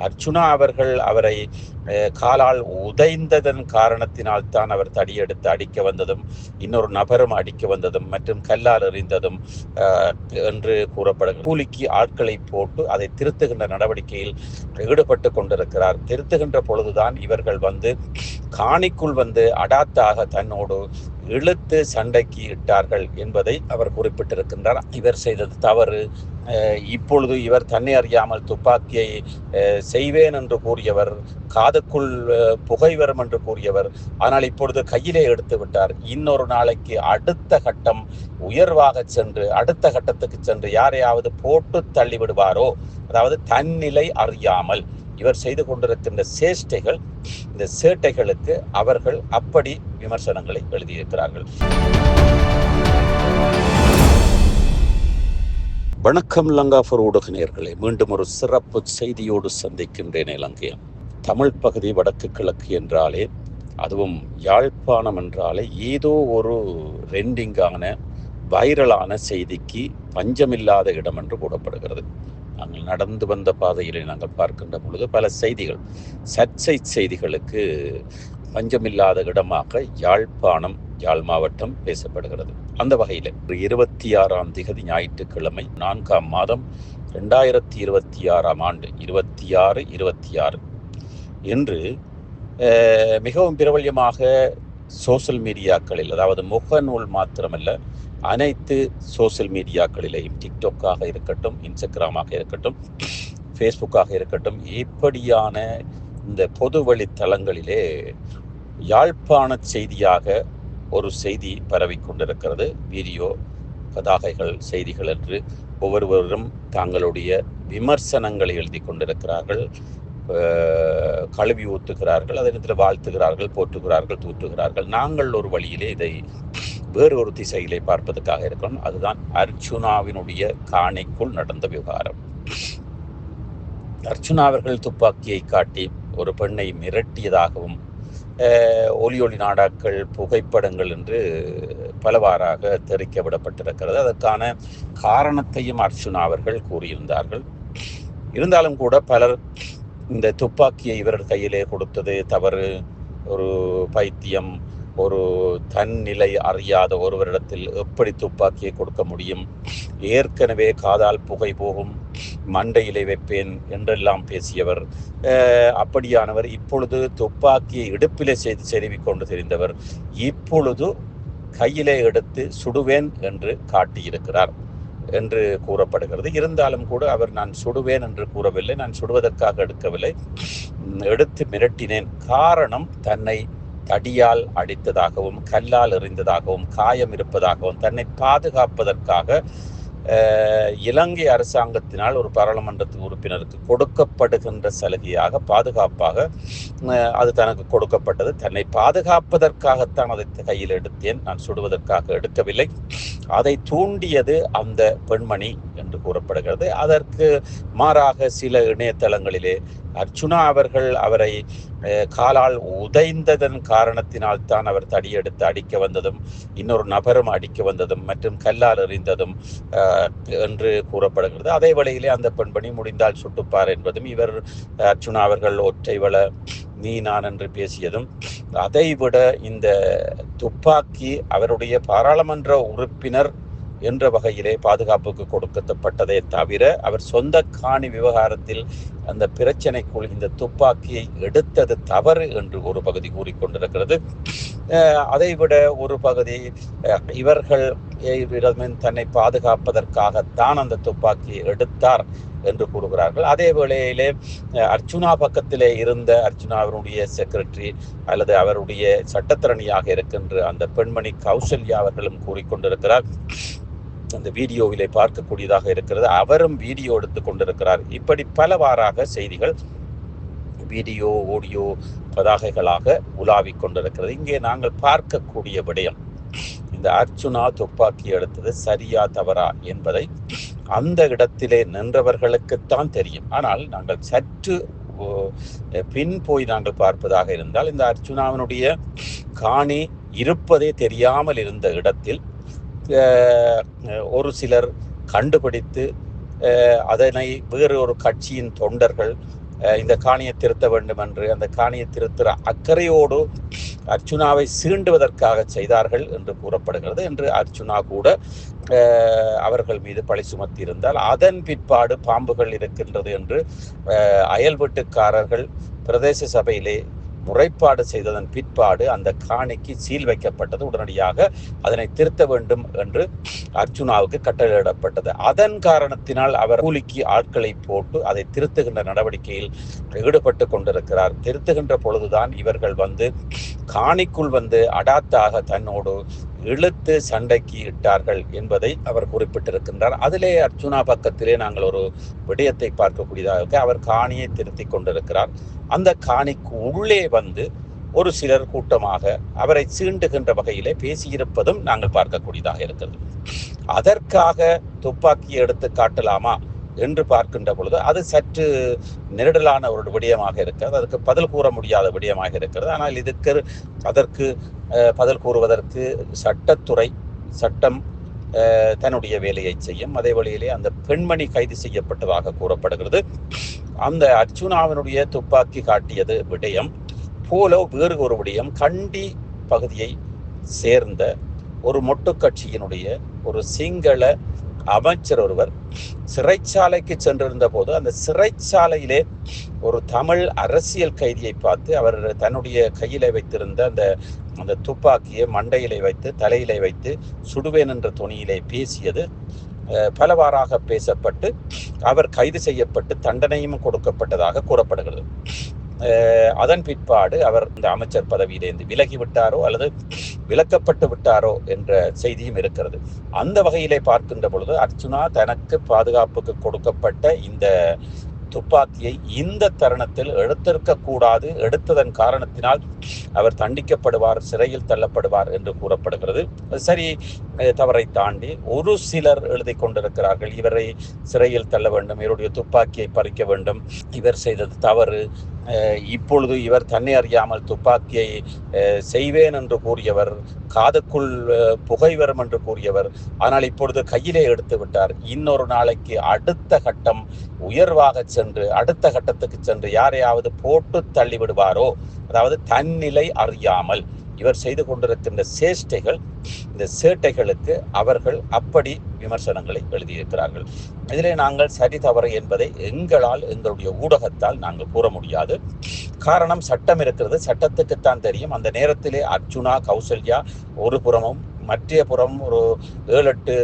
அர்ச்சுனா அவர்கள் அவரை காலால் உதைந்ததன் காரணத்தினால் தான் அவர் தடியெடுத்து அடிக்க வந்ததும், இன்னொரு நபரும் அடிக்க வந்ததும் மற்றும் கல்லால் எறிந்ததும் என்று கூறப்படுகிறது. கூலிக்கு ஆட்களை போட்டு அதை திருத்துகின்ற நடவடிக்கையில் ஈடுபட்டு கொண்டிருக்கிறார். திருத்துகின்ற பொழுதுதான் இவர்கள் காணிக்குள் அடாத்தாக தன்னோடு இழுத்து சண்டைக்கு இட்டார்கள் என்பதை அவர் குறிப்பிட்டிருக்கின்றார். இவர் செய்தது தவறு. இப்பொழுது இவர் தன்னை அறியாமல் துப்பாக்கியை செய்வேன் என்று கூறியவர், காதுக்குள் புகை வரும் என்று கூறியவர், ஆனால் இப்பொழுது கையிலே எடுத்து விட்டார். இன்னொரு நாளைக்கு அடுத்த கட்டம் உயர்வாக சென்று அடுத்த கட்டத்துக்கு சென்று யாரையாவது போட்டு தள்ளிவிடுவாரோ, அதாவது தன்னிலை அறியாமல் இவர் செய்து கொண்டிருக்கின்ற சேஷ்டைகள், இந்த சேட்டைகளுக்கு அவர்கள் அப்படி விமர்சனங்களை எழுதியிருக்கிறார்கள். வணக்கம் லங்காஃபர் ஊடக நேயர்களே, மீண்டும் ஒரு சிறப்பு செய்தியோடு சந்திக்கின்றேன். இலங்கையா தமிழ் பகுதி வடக்கு கிழக்கு என்றாலே, அதுவும் யாழ்ப்பாணம் என்றாலே ஏதோ ஒரு ரெண்டிங்கான வைரலான செய்திக்கு பஞ்சமில்லாத இடம் என்று கூறப்படுகிறது. நாங்கள் நடந்து வந்த பாதையிலே நாங்கள் பார்க்கின்ற பொழுது பல செய்திகள், சர்ச்சை செய்திகளுக்கு பஞ்சமில்லாத இடமாக யாழ்ப்பாணம், யாழ் மாவட்டம் பேசப்படுகிறது. அந்த வகையில் 26ஆம் திகதி ஞாயிற்றுக்கிழமை 4ஆம் மாதம் 2026ஆம் ஆண்டு 26 என்று மிகவும் பிரபல்யமாக சோசியல் மீடியாக்களில், அதாவது முகநூல் மாத்திரமல்ல, அனைத்து சோசியல் மீடியாக்களிலேயும், டிக்டாக்காக இருக்கட்டும், இன்ஸ்டாகிராமாக இருக்கட்டும், ஃபேஸ்புக்காக இருக்கட்டும், இப்படியான இந்த பொது வழித்தளங்களிலே யாழ்ப்பாண செய்தியாக ஒரு செய்தி பரவி கொண்டிருக்கிறது. வீடியோ பதாகைகள் செய்திகள் என்று ஒவ்வொருவரும் தங்களுடைய விமர்சனங்களை எழுதி கொண்டிருக்கிறார்கள், கழுவி ஊத்துகிறார்கள், அதே நேரத்தில் வாழ்த்துகிறார்கள், போற்றுகிறார்கள், தூற்றுகிறார்கள். நாங்கள் ஒரு வழியிலே இதை வேறு ஒரு திசையிலே பார்ப்பதற்காக இருக்கணும். அதுதான் அர்ச்சுனாவினுடைய காணிக்குள் நடந்த விவகாரம். அர்ச்சுனா அவர்கள் துப்பாக்கியை காட்டி ஒரு பெண்ணை மிரட்டியதாகவும் ஒலி நாடாக்கள், புகைப்படங்கள் என்று பலவாறாக தெரிக்க விடப்பட்டிருக்கிறது. அதற்கான காரணத்தையும் அர்ச்சுனா அவர்கள் கூறியிருந்தார்கள். இருந்தாலும் கூட பலர் இந்த துப்பாக்கியை இவர்கள் கையிலே கொடுத்தது தவறு, ஒரு பைத்தியம், ஒரு தன்னிலை அறியாத ஒருவரிடத்தில் எப்படி துப்பாக்கியை கொடுக்க முடியும், ஏற்கனவே காதால் புகை போகும், மண்டையிலே வைப்பேன் என்றெல்லாம் பேசியவர், அப்படியானவர் இப்பொழுது துப்பாக்கியை இடுப்பிலே செருவி கொண்டு தெரிந்தவர் இப்பொழுது கையிலே எடுத்து சுடுவேன் என்று காட்டியிருக்கிறார் என்று கூறப்படுகிறது. இருந்தாலும் கூட அவர் நான் சுடுவேன் என்று கூறவில்லை, நான் சுடுவதற்காக எடுக்கவில்லை, எடுத்து மிரட்டினேன். காரணம், தன்னை தடியால் அடித்ததாகவும் கல்லால் எறிந்ததாகவும் காயம் இருப்பதாகவும் தன்னை பாதுகாப்பதற்காக இலங்கை அரசாங்கத்தினால் ஒரு பாராளுமன்ற உறுப்பினருக்கு கொடுக்கப்படுகின்ற சலுகையாக, பாதுகாப்பாக அது தனக்கு கொடுக்கப்பட்டது. தன்னை பாதுகாப்பதற்காகத்தான் அதை கையில் எடுத்தேன், நான் சுடுவதற்காக எடுக்கவில்லை. அதை தூண்டியது அந்த பெண்மணி என்று கூறப்படுகிறது. அதற்கு மாறாக சில இணையதளங்களிலே அர்ச்சுனா அவர்கள் அவரை காலால் உதைந்ததன் காரணத்தினால் தான் அவர் தடியெடுத்து அடிக்க வந்ததும், இன்னொரு நபரும் அடிக்க வந்ததும் மற்றும் கல்லால் எறிந்ததும் என்று கூறப்படுகிறது. அதே வேளையிலே அந்த பெண்மணி முடிந்தால் சுட்டுப்பார் என்பதும், இவர் அர்ச்சுனா அவர்கள் ஒற்றை வள நீ நான் என்று பேசியதும், அதைவிட இந்த துப்பாக்கி அவருடைய பாராளுமன்ற உறுப்பினர் என்ற வகையிலே பாதுகாப்புக்கு கொடுக்கப்பட்டதே தவிர அவர் சொந்த காணி விவகாரத்தில் அந்த பிரச்சனைக்குள் இந்த துப்பாக்கியை எடுத்தது தவறு என்று ஒரு பகுதி கூறிக்கொண்டிருக்கிறது. அதைவிட ஒரு பகுதி இவர்கள் தன்னை பாதுகாப்பதற்காகத்தான் அந்த துப்பாக்கியை எடுத்தார் என்று கூறுகிறார்கள். அதே வேளையிலே அர்ச்சுனா பக்கத்திலே இருந்த அர்ச்சுனாவினுடைய செக்ரட்டரி அல்லது அவருடைய சட்டத்தரணியாக இருக்கின்ற அந்த பெண்மணி கௌசல்யா அவர்களும் கூறிக்கொண்டிருக்கிறார். அந்த வீடியோவிலே பார்க்கக்கூடியதாக இருக்கிறது. அவரும் வீடியோ எடுத்து கொண்டிருக்கிறார். இப்படி பலவாறாக செய்திகள் வீடியோ, ஆடியோ பதாகைகளாக உலாவிக் கொண்டிருக்கிறது. இங்கே நாங்கள் பார்க்கக்கூடிய விடயம், இந்த அர்ச்சுனா துப்பாக்கி எடுத்தது சரியா தவறா என்பதை அந்த இடத்திலே நின்றவர்களுக்குத்தான் தெரியும். ஆனால் நாங்கள் சற்று பின் போய் நாங்கள் பார்ப்பதாக இருந்தால், இந்த அர்ச்சுனாவினுடைய காணி இருப்பதே தெரியாமல் இருந்த இடத்தில் ஒரு சிலர் கண்டுபிடித்து அதனை வேறு ஒரு கட்சியின் தொண்டர்கள் இந்த காணியை திருத்த வேண்டும் என்று அந்த காணியை திருத்துற அக்கறையோடு அர்ச்சுனாவை சீண்டுவதற்காக செய்தார்கள் என்று கூறப்படுகிறது. என்று அர்ச்சுனா கூட அவர்கள் மீது பழி சுமத்தி இருந்தால் அதன் பிற்பாடு பாம்புகள் இருக்கின்றது என்று அயல் வீட்டுக்காரர்கள் பிரதேச சபையிலே முறைப்பாடு செய்ததன் பிற்பாடு அந்த காணிக்கு சீல் வைக்கப்பட்டது. உடனடியாக அதனை திருத்த வேண்டும் என்று அர்ச்சுனாவுக்கு கட்டளையிடப்பட்டது. அதன் காரணத்தினால் அவர் கூலிக்கு ஆட்களை போட்டு அதை திருத்துகின்ற நடவடிக்கையில் ஈடுபட்டு கொண்டிருக்கிறார். திருத்துகின்ற பொழுதுதான் இவர்கள் காணிக்குள் அடாத்தாக தன்னோடு இழுத்து சண்டைக்கு இட்டார்கள் என்பதை அவர் குறிப்பிட்டிருக்கின்றார். அதிலே அர்ச்சுனா பக்கத்திலே நாங்கள் ஒரு விடயத்தை பார்க்கக்கூடியதாக அவர் காணியை திருத்தி கொண்டிருக்கிறார். அந்த காணிக்கு உள்ளே ஒரு சிலர் கூட்டமாக அவரை சீண்டுகின்ற வகையிலே பேசியிருப்பதும் நாங்கள் பார்க்கக்கூடியதாக இருக்கிறது. அதற்காக துப்பாக்கியை எடுத்து காட்டலாமா என்று பார்க்கின்ற பொழுது அது சற்று நெருடலான ஒரு விடயமாக இருக்கிறது. அதற்கு பதில் கூற முடியாத விடயமாக இருக்கிறது. ஆனால் அதற்கு பதில் கூறுவதற்கு சட்டம் தன்னுடைய வேலையை செய்யும். அதே வழியிலே அந்த பெண்மணி கைது செய்யப்பட்டதாக கூறப்படுகிறது. அந்த அர்ச்சுனாவினுடைய துப்பாக்கி காட்டியது விடயம் போல வேறு ஒரு விடயம் கண்டி பகுதியை சேர்ந்த ஒரு மொட்டு கட்சியினுடைய ஒரு சிங்கள அமைச்சர் ஒருவர் சிறைச்சாலைக்கு சென்றிருந்த போது அந்த சிறைச்சாலையிலே ஒரு தமிழ் அரசியல் கைதியை பார்த்து அவர் தன்னுடைய கையிலே வைத்திருந்த அந்த துப்பாக்கியை மண்டையிலே வைத்து தலையிலே வைத்து சுடுவேன் என்ற துணியிலே பேசியது பலவாறாக பேசப்பட்டு அவர் கைது செய்யப்பட்டு தண்டனையும் கொடுக்கப்பட்டதாக கூறப்படுகிறது. அதன் பிற்பாடு அவர் இந்த அமைச்சர் பதவியிலிருந்து விலகி விட்டாரோ அல்லது விலக்கப்பட்டு விட்டாரோ என்ற செய்தியும் இருக்கிறது. அந்த வகையிலே பார்க்கின்ற பொழுது அர்ச்சுனா தனக்கு பாதுகாப்புக்கு கொடுக்கப்பட்ட இந்த துப்பாக்கியை இந்த தருணத்தில் எடுத்திருக்கக்கூடாது, எடுத்ததன் காரணத்தினால் அவர் தண்டிக்கப்படுவார், சிறையில் தள்ளப்படுவார் என்று கூறப்படுகிறது. சரி, தவறை தாண்டி ஒரு சிலர் எழுதி கொண்டிருக்கிறார்கள், இவரை சிறையில் தள்ள வேண்டும், இவருடைய துப்பாக்கியை பறிக்க வேண்டும், இவர் செய்தது தவறு, இப்பொழுது இவர் தன்னை அறியாமல் துப்பாக்கியை செய்வேன் என்று கூறியவர், காதுக்குள் புகை வரும் என்று கூறியவர், ஆனால் இப்பொழுது கையிலே எடுத்து விட்டார். இன்னொரு நாளைக்கு அடுத்த கட்டம் உயர்வாக சென்று அடுத்த கட்டத்துக்கு சென்று யாரையாவது போட்டு தள்ளி விடுவாரோ, அதாவது தன்னிலை அறியாமல் இவர் செய்து கொண்டிருக்கின்ற சேஷ்டைகள், இந்த சேட்டைகளுக்கு அவர்கள் அப்படி விமர்சனங்களை எழுதியிருக்கிறார்கள். இதிலே நாங்கள் சரி தவறு என்பதை எங்களுடைய ஊடகத்தால் நாங்கள் கூற முடியாது. காரணம், சட்டம் இருக்கிறது, சட்டத்துக்குத்தான் தெரியும். அந்த நேரத்திலே அர்ச்சுனா, கௌசல்யா ஒரு புறமும் மற்ற புறம் ஒரு 7-8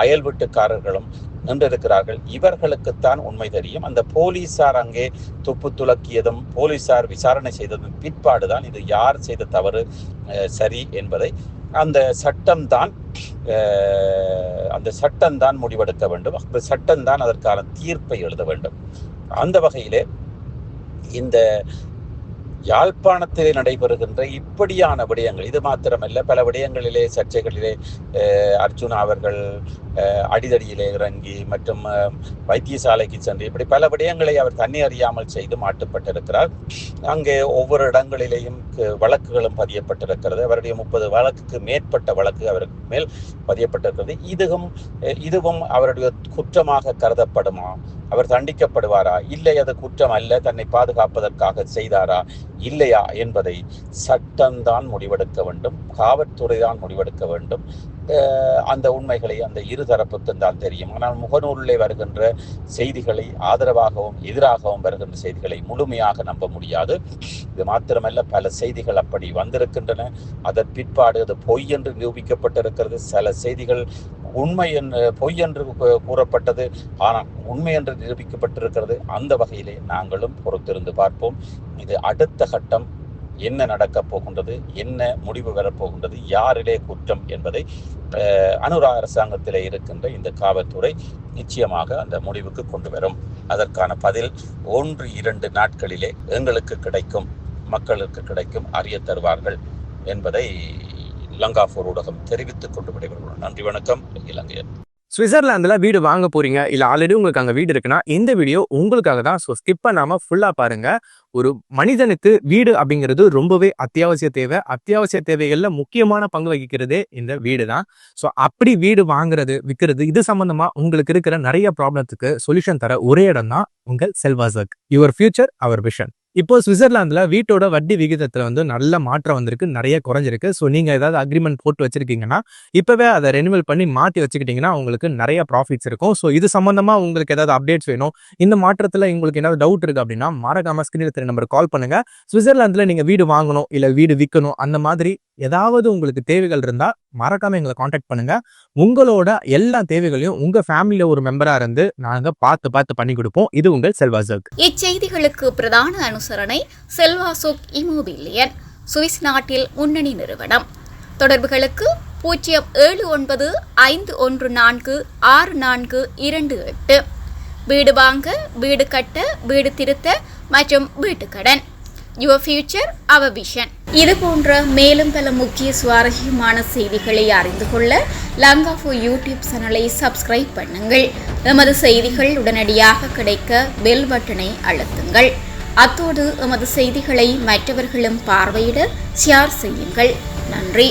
அயல் வீட்டுக்காரர்களும் நின்றிருக்கிறார்கள். இவர்களுக்குத்தான் உண்மை தெரியும். அந்த போலீசார் அங்கே துப்பு துலக்கியதும் போலீசார் விசாரணை செய்ததும் பிற்பாடுதான் இது யார் செய்த தவறு சரி என்பதை அந்த சட்டம்தான் முடிவெடுக்க வேண்டும். அந்த சட்டம்தான் அதற்கான தீர்ப்பை எழுத வேண்டும். அந்த வகையிலே இந்த யாழ்ப்பாணத்திலே நடைபெறுகின்ற இப்படியான விடயங்கள், இது மாத்திரமல்ல, பல விடயங்களிலே சர்ச்சைகளிலே அர்ச்சுனா அவர்கள் அடிதடியிலே இறங்கி மற்றும் வைத்தியசாலைக்கு சென்று இப்படி பல விடயங்களை அவர் தன்னை அறியாமல் செய்து மாட்டுப்பட்டிருக்கிறார். அங்கே ஒவ்வொரு இடங்களிலேயும் வழக்குகளும் பதியப்பட்டிருக்கிறது. அவருடைய 30 வழக்குக்கு மேற்பட்ட வழக்கு அவருக்கு மேல் பதியப்பட்டிருக்கிறது. இதுவும் அவருடைய குற்றமாக கருதப்படுமா? அவர் தண்டிக்கப்படுவாரா? இல்லை, அது குற்றம் அல்ல, தன்னை பாதுகாப்பதற்காக செய்தாரா இல்லையா என்பதை சட்டம்தான் முடிவெடுக்க வேண்டும், காவல்துறை தான் முடிவெடுக்க வேண்டும். அந்த உண்மைகளை அந்த இருதரப்புக்கும் தான் தெரியும். ஆனால் முகநூலிலே வருகின்ற செய்திகளை, ஆதரவாகவும் எதிராகவும் வருகின்ற செய்திகளை முழுமையாக நம்ப முடியாது. இது மாத்திரமல்ல, பல செய்திகள் அப்படி வந்திருக்கின்றன. அதன் பிற்பாடு அது பொய் என்று நிரூபிக்கப்பட்டிருக்கிறது. சில செய்திகள் பொய் என்று கூறப்பட்டது, ஆனால் உண்மை என்று நிரூபிக்கப்பட்டிருக்கிறது. அந்த வகையிலே நாங்களும் பொறுத்திருந்து பார்ப்போம். இது அடுத்த கட்டம் என்ன நடக்கப் போகின்றது, என்ன முடிவு வரப்போகின்றது, யாரிலே குற்றம் என்பதை அனுரா அரசாங்கத்திலே இருக்கின்ற இந்த காவல்துறை நிச்சயமாக அந்த முடிவுக்கு கொண்டு வரும். அதற்கான பதில் 1-2 நாட்களிலே எங்களுக்கு கிடைக்கும், மக்களுக்கு கிடைக்கும், அறிய தருவார்கள் என்பதை லங்காபூர் ஊடகம் தெரிவித்துக் கொண்டு விடைபெறுகிறோம். நன்றி, வணக்கம். இலங்கையர். சுவிட்சர்லாந்துல வீடு வாங்க போறீங்க, இல்ல ஆல்ரெடி உங்களுக்கு அங்க வீடு இருக்குன்னா, இந்த வீடியோ உங்களுக்காக தான். ஸோ ஸ்கிப் பண்ணாம ஃபுல்லா பாருங்க. ஒரு மனிதனுக்கு வீடு அப்படிங்கிறது ரொம்பவே அத்தியாவசிய தேவை. அத்தியாவசிய தேவைகள்ல முக்கியமான பங்கு வகிக்கிறதே இந்த வீடு தான். ஸோ அப்படி வீடு வாங்குறது, விற்கிறது இது சம்பந்தமா உங்களுக்கு இருக்கிற நிறைய ப்ராப்ளத்துக்கு சொல்யூஷன் தர ஒரே இடம் தான் உங்கள் செல்வாசக். Your future our vision. இப்போ சுவிட்சர்லாந்துல வீட்டோட வட்டி விகிதத்துல நல்ல மாற்றம் வந்திருக்கு, நிறைய குறைஞ்சிருக்கு. ஸோ நீங்க ஏதாவது அக்ரிமெண்ட் போட்டு வச்சிருக்கீங்கன்னா இப்பவே அதை ரெனிவல் பண்ணி மாற்றி வச்சுக்கிட்டீங்கன்னா உங்களுக்கு நிறைய ப்ராஃபிட்ஸ் இருக்கும். ஸோ இது சம்பந்தமா உங்களுக்கு ஏதாவது அப்டேட்ஸ் வேணும், இந்த மாற்றத்தில் உங்களுக்கு ஏதாவது டவுட் இருக்கு அப்படின்னா மறக்காம ஸ்கிரீனில் தெரிய நம்பருக்கு கால் பண்ணுங்க. சுவிட்சர்லாந்தில் நீங்கள் வீடு வாங்கணும் இல்லை வீடு விற்கணும், அந்த மாதிரி ஏதாவது உங்களுக்கு தேவைகள் இருந்தால் மறக்காம எங்களை காண்டாக்ட் பண்ணுங்க. உங்களோட எல்லா தேவைகளையும் உங்க ஃபேமிலியில ஒரு மெம்பரா இருந்து நாங்கள் பார்த்து பண்ணி கொடுப்போம். இது உங்கள் செல்வாசக். இச்செய்திகளுக்கு பிரதான அனுசரணை செல்வாசோக் இமோபிலியன், சுவிஸ் நாட்டில் முன்னணி நிறுவனம். தொடர்புகளுக்கு 07951464428. வீடு வாங்க, வீடு கட்ட, வீடு திருத்த மற்றும் வீட்டுக்கடன். Your future our vision. இது போன்ற மேலும் பல முக்கிய சுவாரஸ்யமான செய்திகளை அறிந்து கொள்ள லங்காஃபோ யூடியூப் சேனலை சப்ஸ்கிரைப் பண்ணுங்கள். எமது செய்திகள் உடனடியாக கிடைக்க பெல் பட்டனை அழுத்துங்கள். அத்தோடு எமது செய்திகளை மற்றவர்களும் பார்வையிட ஷேர் செய்யுங்கள். நன்றி.